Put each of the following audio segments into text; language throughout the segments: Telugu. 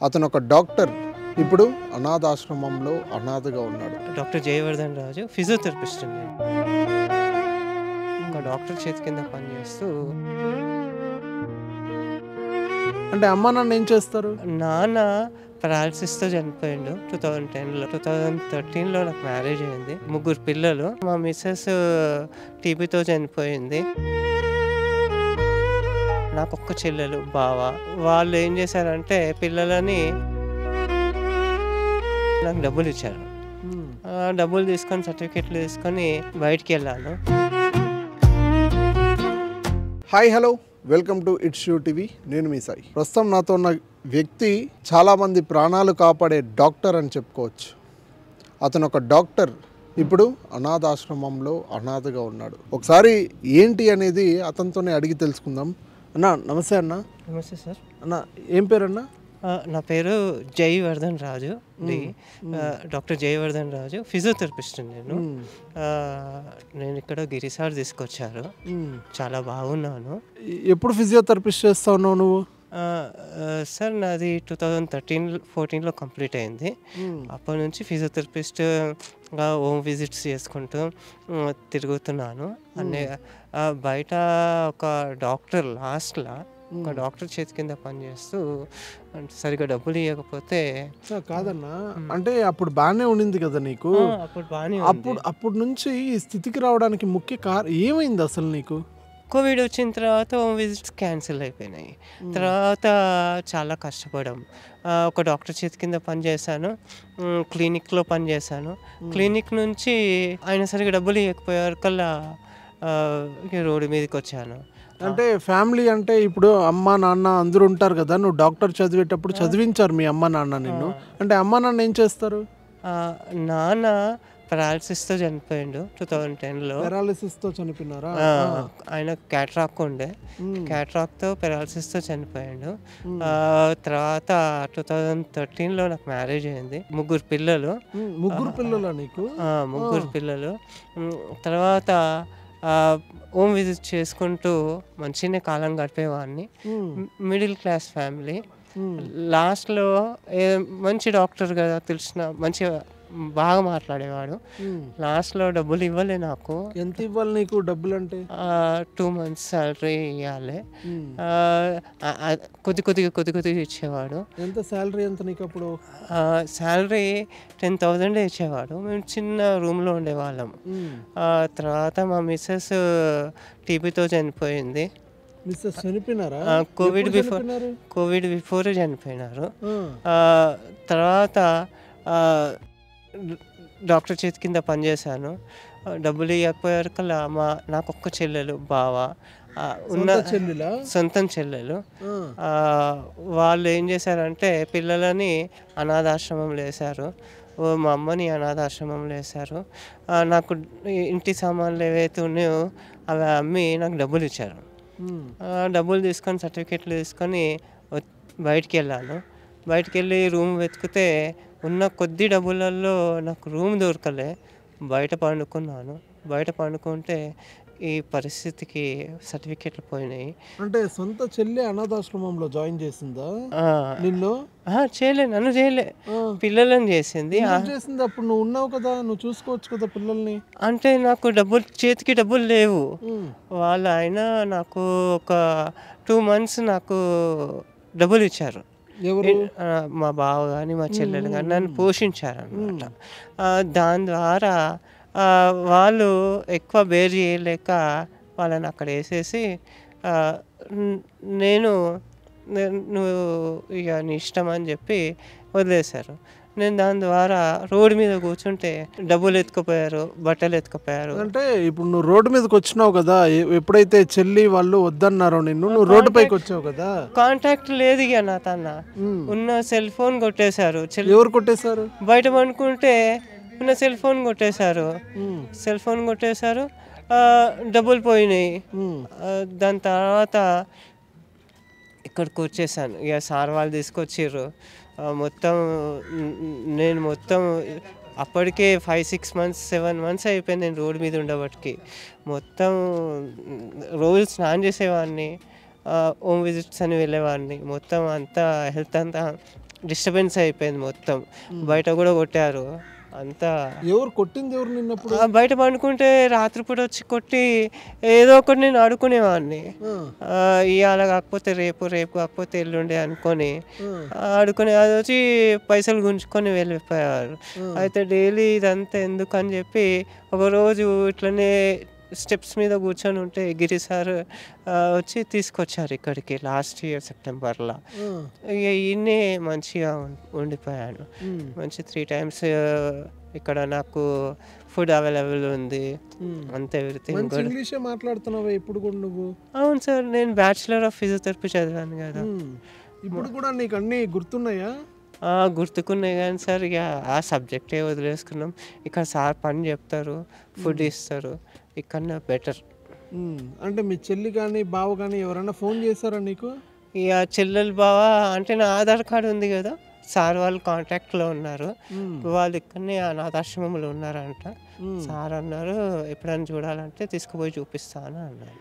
అతను ఒక డాక్టర్. ఇప్పుడు అనాథాశ్రమంలో అనాథగా ఉన్నాడు. డాక్టర్ జయవర్ధన్ రాజు ఫిజియోథెరపిస్ట్ అండి. ఒక డాక్టర్ చేతి కింద పనిచేస్తూ అంటే అమ్మ నాన్న ఏం చేస్తారు? నాన్న పారాలసిస్తో చనిపోయిండు 2010లో. 2013లో నాకు మ్యారేజ్ అయింది. 3 పిల్లలు. మా మిస్సెస్ టీబీతో చనిపోయింది. నాకు ఒక్క చెల్లెలు, బావ. వాళ్ళు ఏం చేశారంటే పిల్లలని నాకు డబ్బులు ఇచ్చారు. డబ్బులు తీసుకొని సర్టిఫికెట్లు తీసుకొని బయటికి వెళ్ళాను. Hi hello, welcome to it's you TV. నేను మీ సాయి. ప్రస్తుతం నాతో ఉన్న వ్యక్తి చాలామంది ప్రాణాలు కాపాడే డాక్టర్ అని చెప్పుకోవచ్చు. అతను ఒక డాక్టర్. ఇప్పుడు అనాథాశ్రమంలో అనాథగా ఉన్నాడు. ఒకసారి ఏంటి అనేది అతనితోనే అడిగి తెలుసుకుందాం. అన్న నమస్తే. అన్న నమస్తే సార్. అన్న ఏం పేరు అన్న? నా పేరు జయవర్ధన్ రాజు. డాక్టర్ జయవర్ధన్ రాజు ఫిజియోథెరపిస్ట్. నేను ఇక్కడ గిరిసార్ తీసుకొచ్చారు. చాలా బాగున్నాను. ఎప్పుడు ఫిజియోథెరపిస్ట్ చేస్తా ఉన్నావు నువ్వు? సార్ నాది 2013-14లో కంప్లీట్ అయింది. అప్పటి నుంచి ఫిజియోథెరపిస్ట్గా హోమ్ విజిట్స్ చేసుకుంటూ తిరుగుతున్నాను. అన్నీ బయట ఒక డాక్టర్ లాస్ట్లో ఒక డాక్టర్ చేతి కింద పనిచేస్తూ సరిగ్గా డబ్బులు ఇవ్వకపోతే కాదన్నా, అంటే అప్పుడు బాగానే ఉండింది కదా నీకు? అప్పుడు బాగానే అప్పుడు నుంచి ఈ స్థితికి రావడానికి ముఖ్య కారణం ఏమైంది అసలు నీకు? కోవిడ్ వచ్చిన తర్వాత హోమ్ విజిట్స్ క్యాన్సిల్ అయిపోయినాయి. తర్వాత చాలా కష్టపడాం. ఒక డాక్టర్ చేతి కింద పనిచేశాను, క్లినిక్లో పనిచేశాను. క్లినిక్ నుంచి ఆయన సరిగ్గా డబ్బులు ఇవ్వకపోయారు కల్లా రోడ్డు మీదకి వచ్చాను. అంటే ఫ్యామిలీ అంటే ఇప్పుడు అమ్మ నాన్న అందరూ ఉంటారు కదా, నువ్వు డాక్టర్ చదివేటప్పుడు చదివించారు మీ అమ్మ నాన్న నిన్ను. అంటే అమ్మ నాన్న ఏం చేస్తారు? నాన్న పారాలసిస్తో చనిపోయిండు 2010లో. పారాలసిస్తో చనిపోయినారా? ఆయన క్యాట్రాక్ ఉండే, క్యాట్రాక్తో పారాలసిస్తో చనిపోయిండు. తర్వాత 2013లో నాకు మ్యారేజ్ అయింది. 3 పిల్లలు. 3 పిల్లలా నీకు? 3 పిల్లలు. తర్వాత హోమ్ విజిట్ చేసుకుంటూ మంచిగానే కాలం గడిపేవాడిని. Middle class family. లాస్ట్లో మంచి డాక్టర్ కదా, తెలిసిన మంచిగా బాగా మాట్లాడేవాడు. లాస్ట్లో డబ్బులు ఇవ్వలే నాకు. ఎంత ఇవ్వాలి నీకు డబ్బులు? అంటే 2 months శాలరీ ఇవ్వాలి. కొద్దిగా ఇచ్చేవాడు. ఎంత శాలరీ ఎంత నీకు అప్పుడు? శాలరీ 10,000 ఇచ్చేవాడు. మేము చిన్న రూమ్లో ఉండేవాళ్ళం. తర్వాత మా మిస్సెస్ టీబీతో చనిపోయింది. చనిపోయినారా? కోవిడ్ బిఫోర్ చనిపోయినారు. తర్వాత డాక్టర్ చేతి కింద పనిచేశాను. డబ్బులు ఇవ్వకపోయారు కల్లా నాకు ఒక్క చెల్లెలు, బావ. సొంతం చెల్లెలు. వాళ్ళు ఏం చేశారంటే పిల్లలని అనాథాశ్రమంలో వేశారు. మా అమ్మని అనాథాశ్రమంలో వేశారు. నాకు ఇంటి సామాన్లు ఏవైతే ఉన్నాయో అవి అమ్మి నాకు డబ్బులు ఇచ్చారు. డబ్బులు తీసుకొని సర్టిఫికెట్లు తీసుకొని బయటికి వెళ్ళాను. బయటికి వెళ్ళి రూమ్ వెతికితే ఉన్న కొద్ది డబ్బులలో నాకు రూమ్ దొరకలే. బయట పండుకున్నాను. బయట పండుకుంటే ఈ పరిస్థితికి సర్టిఫికెట్లు పోయినాయి. అంటే సొంత చెల్లి అనాథాశ్రమంలో జాయిన్ చేసిందా నిన్ను? చేయలే, నన్ను చేయలే, పిల్లలని చేసింది. అప్పుడు నువ్వు ఉన్నావు కదా, నువ్వు చూసుకోవచ్చు కదా పిల్లల్ని. అంటే నాకు చేతికి డబ్బులు లేవు. వాళ్ళు అయినా నాకు ఒక 2 months నాకు డబ్బులు ఇచ్చారు. మా బావ కానీ మా చెల్లెలు కానీ నన్ను పోషించారు అన్నమాట. దాని ద్వారా వాళ్ళు ఎక్కువ బేర్ చేయలేక వాళ్ళని అక్కడ వేసేసి నువ్వు ఇక నీ ఇష్టం అని చెప్పి వదిలేశారు. నేను దాని ద్వారా రోడ్డు మీద కూర్చుంటే డబ్బులు ఎత్తుకుపోయారు, బట్టలు ఎత్తుకుపోయారు. అంటే ఇప్పుడు నువ్వు రోడ్డు మీదకి వచ్చినావు కదా, ఎప్పుడైతే చెల్లి వాళ్ళు వద్దన్నారో నువ్వు రోడ్డు పైకి వచ్చావు కదా. కాంటాక్ట్ లేదు ఇక నా తన. ఉన్న సెల్ ఫోన్ కొట్టేశారు. ఎవరు కొట్టేశారు? బయట పండుకుంటే ఉన్న సెల్ ఫోన్ కొట్టేశారు. డబ్బులు పోయినాయి. దాని తర్వాత ఇక్కడికి వచ్చేసాను. ఇక సార్ వాళ్ళు తీసుకొచ్చిర్రు. నేను అప్పటికే 5-6 months 7 months అయిపోయింది నేను రోడ్డు మీద ఉండబట్టి. మొత్తం రోజు స్నానం చేసేవాడిని, హోమ్ విజిట్స్ అని వెళ్ళేవాడిని. మొత్తం అంతా హెల్త్ అంతా డిస్టర్బెన్స్ అయిపోయింది మొత్తం. బయట కూడా కొట్టారు అంతా. ఎవరు కొట్టింది ఎవరు నిన్నప్పుడు? బయట పండుకుంటే రాత్రిపూట వచ్చి కొట్టి ఏదో ఒకటి నేను ఆడుకునేవాడిని. ఇవాళ కాకపోతే రేపు, రేపు కాకపోతే ఎల్లుండి అనుకొని ఆడుకుని అది వచ్చి పైసలు గుంజుకొని వెళ్ళిపోయేవారు. అయితే డైలీ ఇదంతా ఎందుకని చెప్పి ఒకరోజు ఇట్లనే స్టెప్స్ మీద కూర్చొని ఉంటే గిరి సార్ వచ్చి తీసుకొచ్చారు ఇక్కడికి లాస్ట్ ఇయర్ సెప్టెంబర్లో. ఇక ఈయనే మంచిగా ఉండిపోయాను. మంచి 3 times ఇక్కడ నాకు ఫుడ్ అవైలబుల్ ఉంది, అంత ఎవ్రీథింగ్. ఇంగ్లీషే మాట్లాడుతున్నావా ఇప్పుడు కూడా నువ్వు? అవును సార్, నేను బ్యాచిలర్ ఆఫ్ ఫిజియోథెరపీ చదివాను కదా. ఇప్పుడు కూడా నీకు అన్నీ గుర్తున్నాయా? గుర్తుకున్నాయి కానీ సార్ ఇక ఆ సబ్జెక్టే వదిలేసుకున్నాం. ఇక్కడ సార్ పని చెప్తారు, ఫుడ్ ఇస్తారు, ఇక్కడ బెటర్. అంటే మీ చెల్లి కానీ బావ కానీ ఎవరైనా ఫోన్ చేశారా నీకు? ఇక చెల్లెలు బావ అంటే నా ఆధార్ కార్డు ఉంది కదా, సార్ వాళ్ళు కాంటాక్ట్లో ఉన్నారు. వాళ్ళు ఇక్కడనే అనాథాశ్రమంలో ఉన్నారంట. సార్ అన్నారు ఎప్పుడైనా చూడాలంటే తీసుకుపోయి చూపిస్తాను అన్నారు.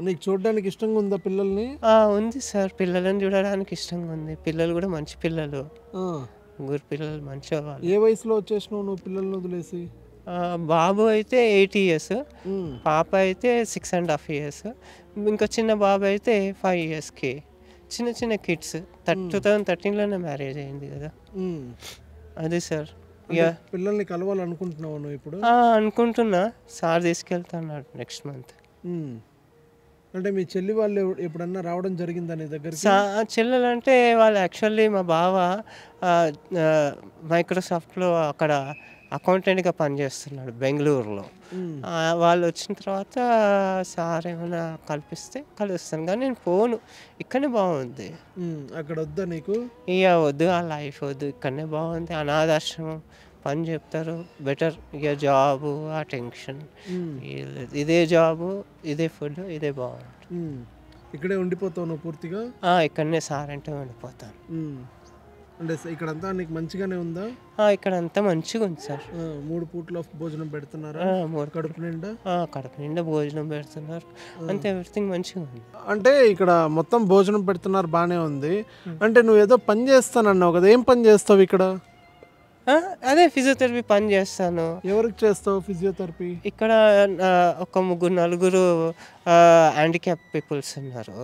నీకు చూడడానికి ఇష్టంగా ఉందా పిల్లల్ని? ఉంది సార్, పిల్లలని చూడడానికి ఇష్టంగా ఉంది. పిల్లలు కూడా మంచి పిల్లలు, ముగ్గురు పిల్లలు మంచిగా వాళ్ళు. ఏ వయసులో వచ్చేసినావు నువ్వు పిల్లల్ని వదిలేసి? బాబు అయితే 8 years, పాప అయితే 6.5 years, ఇంకా చిన్న బాబు అయితే 5 yearsకి. చిన్న చిన్న కిడ్స్. 2013లోనే మ్యారేజ్ అయింది కదా. అది సార్. ఇక పిల్లల్ని కలవాలనుకుంటున్నావు నువ్వు ఇప్పుడు? అనుకుంటున్నా, సార్ తీసుకెళ్తున్నాడు నెక్స్ట్ మంత్. అంటే మీ చెల్లి వాళ్ళు ఎప్పుడన్నా రావడం జరిగిందా నీ దగ్గర? చెల్లెలు అంటే వాళ్ళు యాక్చువల్లీ మా బావ మైక్రోసాఫ్ట్లో అక్కడ అకౌంటెంట్గా పనిచేస్తున్నాడు బెంగళూరులో. వాళ్ళు వచ్చిన తర్వాత సార్ ఏమైనా కల్పిస్తే కలుస్తాను, కానీ నేను పోను, ఇక్కడనే బాగుంది. అక్కడ వద్దా నీకు? ఇక వద్దు, ఆ లైఫ్ వద్దు, ఇక్కడనే బాగుంది. అనాథాశ్రమం పని చెప్తారు, బెటర్. ఇక జాబు ఆ టెన్షన్, ఇదే జాబు, ఇదే ఫుడ్, ఇదే బాగుంటుంది. ఇక్కడే ఉండిపోతావు నువ్వు పూర్తిగా? ఇక్కడనే సార్ అంటే ఉండిపోతాను. అంటే ఇక్కడంతా నీకు మంచిగానే ఉందా? ఇక్కడంతా మంచిగా ఉంది సార్. 3 పూట్ల భోజనం పెడుతున్నారా? కడుపు నిండా? కడుపు నిండా భోజనం పెడుతున్నారు, అంతే, ఎవ్రీథింగ్ మంచిగా ఉంది. అంటే ఇక్కడ మొత్తం భోజనం పెడుతున్నారు, బాగానే ఉంది. అంటే నువ్వు ఏదో పని చేస్తానన్నావు కదా, ఏం పని చేస్తావు ఇక్కడ? అదే ఫిజియోథెరపీ పని చేస్తాను. ఎవరికి చేస్తావు ఫిజియోథెరపీ? ఇక్కడ ఒక 3-4 హ్యాండిక్యాప్ పీపుల్స్ ఉన్నారు.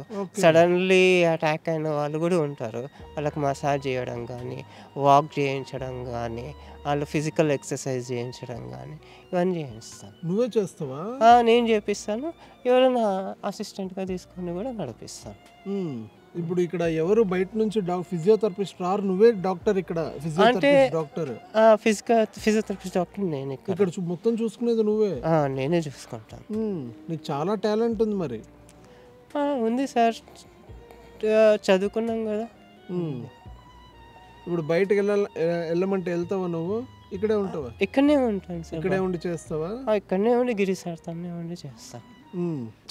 సడన్లీ అటాక్ అయిన వాళ్ళు కూడా ఉంటారు. వాళ్ళకి మసాజ్ చేయడం కానీ, వాక్ చేయించడం కానీ, వాళ్ళు ఫిజికల్ ఎక్సర్సైజ్ చేయించడం కానీ, ఇవన్నీ చేయిస్తాను. నువ్వే చేస్తావా? నేను చేపిస్తాను, ఎవరైనా అసిస్టెంట్గా తీసుకొని కూడా నడిపిస్తాను. ఇప్పుడు ఇక్కడ ఎవరు బయట నుంచి ఫిజియోథెరపిస్ట్ రారు, నువ్వే డాక్టర్ ఇక్కడ? Physiotherapist doctor? ఫిజియోథెరపిస్ట్ డాక్టర్ నేను. ఇక్కడ మొత్తం చూసుకునేది నువ్వే? నేనే చూసుకుంటాను. నీకు చాలా టాలెంట్ ఉంది మరి. ఉంది సార్, చదువుకున్నాం కదా. ఇప్పుడు బయటకు వెళ్ళమంటే వెళ్తావా నువ్వు? ఇక్కడే ఉంటావా? ఇక్కడనే ఉంటాను సార్. ఇక్కడే ఉండి చేస్తావా? ఇక్కడనే ఉండి గిరి సార్ తనే ఉండి చేస్తాను.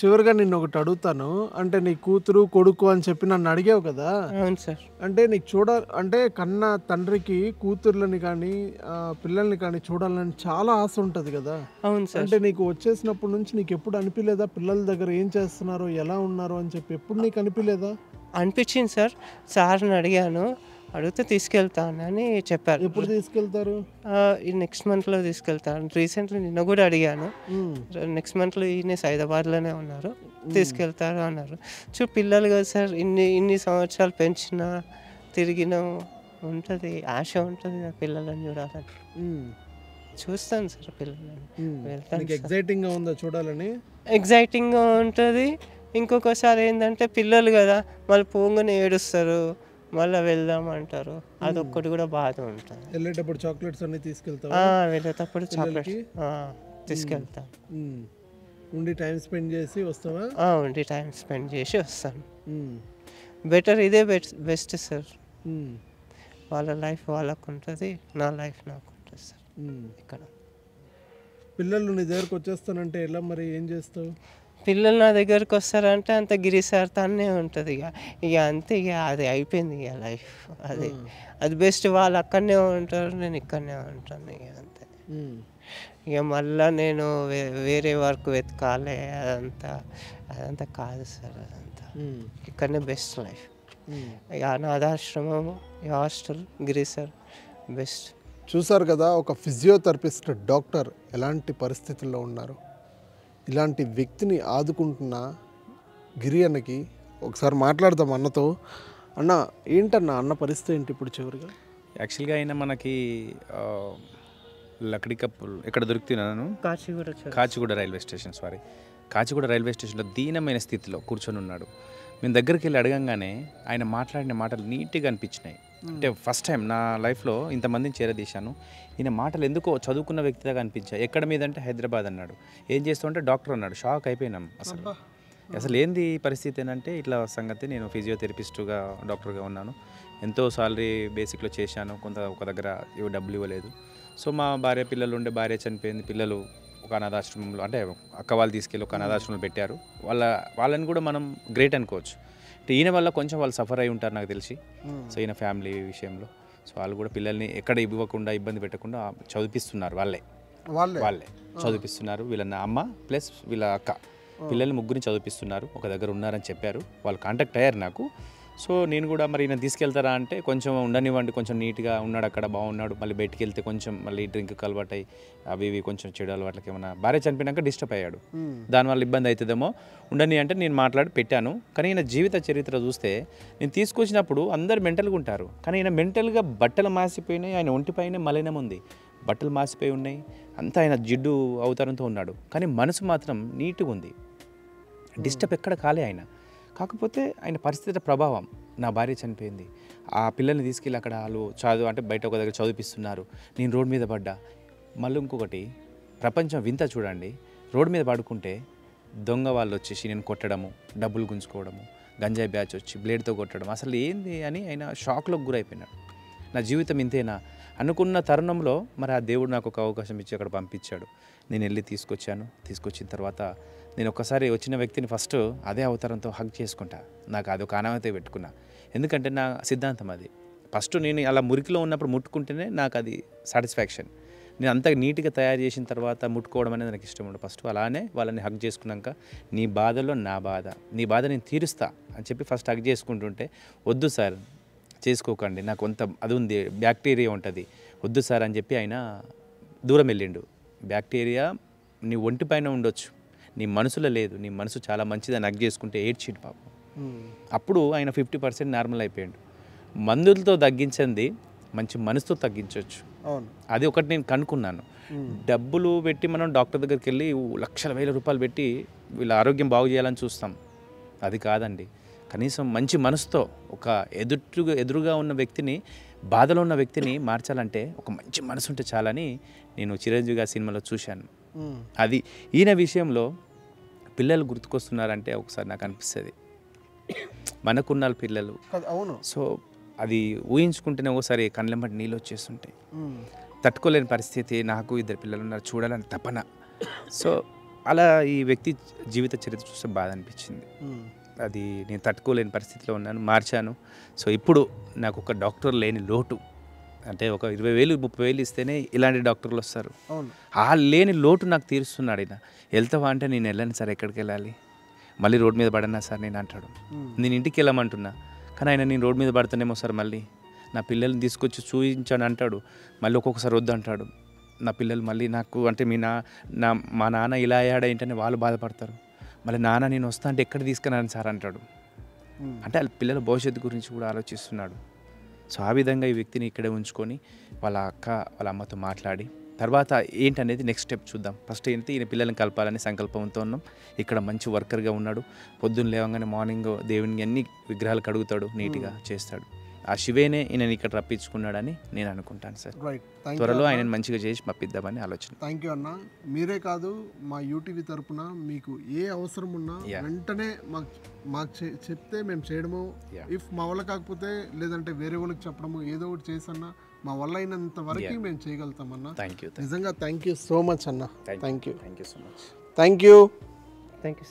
చివరిగా నిన్ను ఒకటి అడుగుతాను. అంటే నీ కూతురు కొడుకు అని చెప్పి నన్ను అడిగావు కదా. అవును సార్. అంటే నీకు అంటే కన్నా తండ్రికి కూతుర్లని కానీ పిల్లల్ని కానీ చూడాలని చాలా ఆశ ఉంటుంది కదా. అవును సార్. అంటే నీకు వచ్చేసినప్పటి నుంచి నీకు ఎప్పుడు అనిపించలేదా పిల్లల దగ్గర ఏం చేస్తున్నారో ఎలా ఉన్నారో అని చెప్పి? ఎప్పుడు నీకు అనిపించలేదా? అనిపించింది సార్. సార్ని అడిగాను, అడిగితే తీసుకెళ్తానని చెప్పారు. ఎప్పుడు తీసుకెళ్తారు? నెక్స్ట్ మంత్లో తీసుకెళ్తాను. రీసెంట్లీ నిన్న కూడా అడిగాను. నెక్స్ట్ మంత్లో ఈయన హైదరాబాద్లోనే ఉన్నారు, తీసుకెళ్తారు అన్నారు. పిల్లలు కదా సార్, ఇన్ని సంవత్సరాలు పెంచినా తిరిగినా ఉంటుంది, ఆశ ఉంటుంది కదా పిల్లలని చూడాలని. చూస్తాను సార్ పిల్లలని, వెళ్తాను. ఎగ్జైటింగ్గా ఉందా చూడాలని? ఎగ్జైటింగ్గా ఉంటుంది. ఇంకొకసారి ఏంటంటే పిల్లలు కదా, మళ్ళీ పోగానే ఏడుస్తారు, మళ్ళీ వెళ్దాం అంటారు, అదొక్కటి కూడా బాధ ఉంటుంది. వెళ్ళేటప్పుడు చాక్లెట్స్ అన్ని తీసుకెళ్తావా? వెళ్ళేటప్పుడు చాక్లెట్స్ తీసుకెళ్తాను. ఉండి టైం స్పెండ్ చేసి వస్తావా? ఉండి టైం స్పెండ్ చేసి వస్తాను. బెటర్, ఇదే బెస్ట్ సార్. వాళ్ళ లైఫ్ వాళ్ళకు ఉంటుంది, నా లైఫ్ నాకు ఉంటుంది సార్. ఇక్కడ పిల్లలు నీ దగ్గరకు వచ్చేస్తానంటే ఎలా మరి, ఏం చేస్తావు? పిల్లలు నా దగ్గరకు వస్తారంటే అంత గిరి సార్ తనే ఉంటుంది. ఇక అంతే, ఇక అది అయిపోయింది ఇక లైఫ్. అది బెస్ట్. వాళ్ళు అక్కడనే ఉంటారు, నేను ఇక్కడనే ఉంటాను, ఇక అంతే. ఇక మళ్ళీ నేను వేరే వర్క్ వెతకాలి, అదంతా కాదు సార్. అదంతా ఇక్కడనే బెస్ట్ లైఫ్. ఈ అనాథాశ్రమం, ఈ హాస్టల్, గిరి సార్ బెస్ట్. చూసారు కదా ఒక ఫిజియోథెరపిస్ట్ డాక్టర్ ఎలాంటి పరిస్థితుల్లో ఉన్నారు. ఇలాంటి వ్యక్తిని ఆదుకుంటున్న గిరి అన్నకి ఒకసారి మాట్లాడదాం అన్నతో. అన్న ఏంటన్నా అన్న పరిస్థితి ఏంటి ఇప్పుడు చివరిగా? యాక్చువల్గా అయినా మనకి లక్డీ కప్పులు ఎక్కడ దొరుకుతున్నాను, Kachiguda railway station, Kachiguda railway స్టేషన్లో దీనమైన స్థితిలో కూర్చొని ఉన్నాడు. మేము దగ్గరికి వెళ్ళి అడగంగానే ఆయన మాట్లాడిన మాటలు నీట్గా అనిపించినాయి. అంటే ఫస్ట్ టైం నా లైఫ్లో ఇంతమందిని చేరదీశాను. ఈయన మాటలు ఎందుకో చదువుకున్న వ్యక్తిగా అనిపించాయి. ఎక్కడ మీద అంటే హైదరాబాద్ అన్నాడు. ఏం చేస్తామంటే డాక్టర్ అన్నాడు. షాక్ అయిపోయినాం. అసలు ఏంది పరిస్థితి ఏంటంటే ఇట్లా సంగతి, నేను ఫిజియోథెరపిస్టుగా డాక్టర్గా ఉన్నాను, ఎంతో సాలరీ బేసిక్లో చేశాను, ఒక దగ్గర డబ్బులు ఇవ్వలేదు. సో మా భార్య పిల్లలు ఉండే, భార్య చనిపోయింది, పిల్లలు ఒక అనాథాశ్రమంలో, అంటే అక్క వాళ్ళు తీసుకెళ్ళి ఒక అనాథాశ్రమంలో పెట్టారు. వాళ్ళని కూడా మనం గ్రేట్ అనుకోవచ్చు. అంటే ఈయన వల్ల కొంచెం వాళ్ళు సఫర్ అయి ఉంటారు నాకు తెలిసి. సో ఈయన ఫ్యామిలీ విషయంలో సో వాళ్ళు కూడా పిల్లల్ని ఎక్కడ ఇవ్వకుండా, ఇబ్బంది పెట్టకుండా చదివిస్తున్నారు. వాళ్ళే చదివిస్తున్నారు. వీళ్ళ అమ్మ ప్లస్ వీళ్ళ అక్క పిల్లల్ని ముగ్గురిని చదివిస్తున్నారు. ఒక దగ్గర ఉన్నారని చెప్పారు. వాళ్ళు కాంటాక్ట్ అయ్యారు నాకు. సో నేను కూడా మరి ఈయన తీసుకెళ్తారా అంటే కొంచెం ఉండనివ్వండి, కొంచెం నీట్గా ఉన్నాడు అక్కడ, బాగున్నాడు, మళ్ళీ బయటికి వెళ్తే కొంచెం మళ్ళీ డ్రింక్ అలవాటు అయ్యి అవి ఇవి కొంచెం చెడు అలవాట్లకి ఏమన్నా, భార్య చనిపోయినాక డిస్టర్బ్ అయ్యాడు, దానివల్ల ఇబ్బంది అవుతుందేమో, ఉండని అంటే నేను మాట్లాడి పెట్టాను. కానీ ఈయన జీవిత చరిత్ర చూస్తే నేను తీసుకొచ్చినప్పుడు అందరు మెంటల్గా ఉంటారు, కానీ ఈయన మెంటల్గా బట్టలు మాసిపోయినాయి, ఆయన ఒంటిపైనే మలినం ఉంది, బట్టలు మాసిపోయి ఉన్నాయి, అంతా ఆయన జిడ్డు అవతారంతో ఉన్నాడు, కానీ మనసు మాత్రం నీట్గా ఉంది. డిస్టర్బ్ ఎక్కడ కాలే ఆయన. కాకపోతే ఆయన పరిస్థితి ప్రభావం, నా భార్య చనిపోయింది, ఆ పిల్లల్ని తీసుకెళ్ళి అక్కడ వాళ్ళు చదువు అంటే బయట ఒక దగ్గర చదివిస్తున్నారు, నేను రోడ్ మీద పడ్డా. మళ్ళీ ఇంకొకటి ప్రపంచం వింత చూడండి, రోడ్ మీద పడుకుంటే దొంగ వాళ్ళు వచ్చేసి నేను కొట్టడము, డబ్బులు గుంజుకోవడము, గంజాయి బ్యాచ్ వచ్చి బ్లేడ్తో కొట్టడం, అసలు ఏంది అని ఆయన షాక్లోకి గురైపోయినాడు. నా జీవితం ఇంతేనా అనుకున్న తరుణంలో మరి ఆ దేవుడు నాకు ఒక అవకాశం ఇచ్చి అక్కడ పంపించాడు. నేను వెళ్ళి తీసుకొచ్చిన తర్వాత నేను ఒక్కసారి వచ్చిన వ్యక్తిని ఫస్ట్ అదే అవతారంతో హగ్ చేసుకుంటా. నాకు అదొక ఆనవాయితీ పెట్టుకున్నా, ఎందుకంటే నా సిద్ధాంతం అది. ఫస్ట్ నేను అలా మురికిలో ఉన్నప్పుడు ముట్టుకుంటేనే నాకు అది సాటిస్ఫాక్షన్. నేను అంత నీట్గా తయారు చేసిన తర్వాత ముట్టుకోవడం అనేది నాకు ఇష్టం ఉండదు. ఫస్ట్ అలానే వాళ్ళని హగ్ చేసుకున్నాక, నీ బాధలో నా బాధ, నీ బాధ నేను తీరుస్తా అని చెప్పి ఫస్ట్ హగ్ చేసుకుంటుంటే, వద్దు సార్ చేసుకోకండి, నాకు కొంత అది ఉంది, బ్యాక్టీరియా ఉంటుంది, వద్దు సార్ అని చెప్పి ఆయన దూరం వెళ్ళిండు. బ్యాక్టీరియా నీ ఒంటి పైన ఉండొచ్చు, నీ మనసులో లేదు, నీ మనసు చాలా మంచిదని హగ్ చేసుకుంటే ఏడ్చిండు పాపం. అప్పుడు ఆయన 50% నార్మల్ అయిపోయాడు. మందులతో తగ్గించింది మంచి మనసుతో తగ్గించవచ్చు. అది ఒకటి నేను కనుక్కున్నాను. డబ్బులు పెట్టి మనం డాక్టర్ దగ్గరికి వెళ్ళి లక్షల వేల రూపాయలు పెట్టి వీళ్ళ ఆరోగ్యం బాగు చేయాలని చూస్తాం, అది కాదండి. కనీసం మంచి మనసుతో ఒక ఎదురుగా ఉన్న వ్యక్తిని, బాధలో ఉన్న వ్యక్తిని మార్చాలంటే ఒక మంచి మనసు ఉంటే చాలని నేను చిరంజీవి గారి సినిమాలో చూశాను. అది ఈయన విషయంలో పిల్లలు గుర్తుకొస్తున్నారంటే ఒకసారి నాకు అనిపిస్తుంది, మనకున్న పిల్లలు. అవును. సో అది ఊహించుకుంటేనే ఒకసారి కళ్ళెంబడి నీళ్ళు వచ్చేస్తుంటాయి. తట్టుకోలేని పరిస్థితి, నాకు 2 పిల్లలు ఉన్నారు, చూడాలని తపన. సో అలా ఈ వ్యక్తి జీవిత చరిత్ర చూస్తే బాధ అనిపించింది. అది నేను తట్టుకోలేని పరిస్థితిలో ఉన్నాను, మార్చాను. సో ఇప్పుడు నాకు ఒక డాక్టర్ లేని లోటు, అంటే ఒక 20,000 30,000 ఇస్తేనే ఇలాంటి డాక్టర్లు వస్తారు. ఆ లేని లోటు నాకు తీరుస్తున్నాడు ఈయన. వెళ్తావా అంటే నేను వెళ్ళను సార్, ఎక్కడికి వెళ్ళాలి, మళ్ళీ రోడ్ మీద పడన్నా సార్ నేను అంటాడు. నేను ఇంటికి వెళ్ళమంటున్నా, కానీ ఆయన నేను రోడ్ మీద పడతానేమో సార్, మళ్ళీ నా పిల్లల్ని తీసుకొచ్చి చూపించాను అంటాడు, మళ్ళీ ఒక్కొక్కసారి వద్దు అంటాడు. నా పిల్లలు మళ్ళీ నాకు అంటే మా నాన్న ఇలా అయ్యాడు ఏంటనే వాళ్ళు బాధపడతారు, మళ్ళీ నాన్న నేను వస్తా అంటే ఎక్కడ తీసుకున్నాను సార్ అంటాడు. అంటే వాళ్ళ పిల్లల భవిష్యత్తు గురించి కూడా ఆలోచిస్తున్నాడు. సో ఆ విధంగా ఈ వ్యక్తిని ఇక్కడే ఉంచుకొని వాళ్ళ అక్క వాళ్ళ అమ్మతో మాట్లాడి తర్వాత ఏంటనేది నెక్స్ట్ స్టెప్ చూద్దాం. ఫస్ట్ ఏంటి, ఈయన పిల్లల్ని కలపాలని సంకల్పంతో ఉన్నాం. ఇక్కడ మంచి వర్కర్గా ఉన్నాడు, పొద్దున్న లేవగానే మార్నింగ్ దేవునికి అన్ని విగ్రహాలు కడుగుతాడు, నీట్గా చేస్తాడు. ఆ శివేనే ఈయనని ఇక్కడ రప్పించుకున్నాడని నేను అనుకుంటాను సార్. త్వరలో ఆయనని మంచిగా చేసి పంపిద్దామని ఆలోచన. థ్యాంక్ యూ అన్న. మీరే కాదు, మా యూటీవీ తరపున మీకు ఏ అవసరం ఉన్నా వెంటనే మాకు చెప్తే మేము చేయడము, ఇఫ్ మా వల్ల కాకపోతే లేదంటే వేరే వాళ్ళకి చెప్పడము, ఏదో ఒకటి చేసన్నా మా వల్ల అయినంత వరకు మేము చేయగలుగుతామన్నా. నిజంగా థ్యాంక్ యూ సో మచ్ అన్న. Thank you so much. Thank you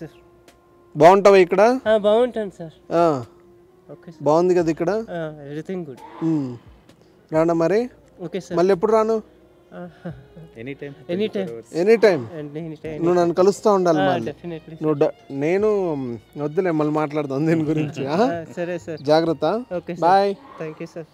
sir. బాగుంటావా ఇక్కడ? బాగుంటాను సార్. బాగుంది కదా ఇక్కడ? Everything good. రానా మరి? Okay sir. మళ్ళీ ఎప్పుడు రాను? Any time any time any time any time నువ్వు నన్ను కలుస్తూ ఉండాలి మళ్ళీ. డెఫినెట్లీ. నేను వద్దులే మళ్ళీ మాట్లాడదాం దీని గురించి. సరే సార్. జాగ్రత్త. Okay bye. Thank you sir.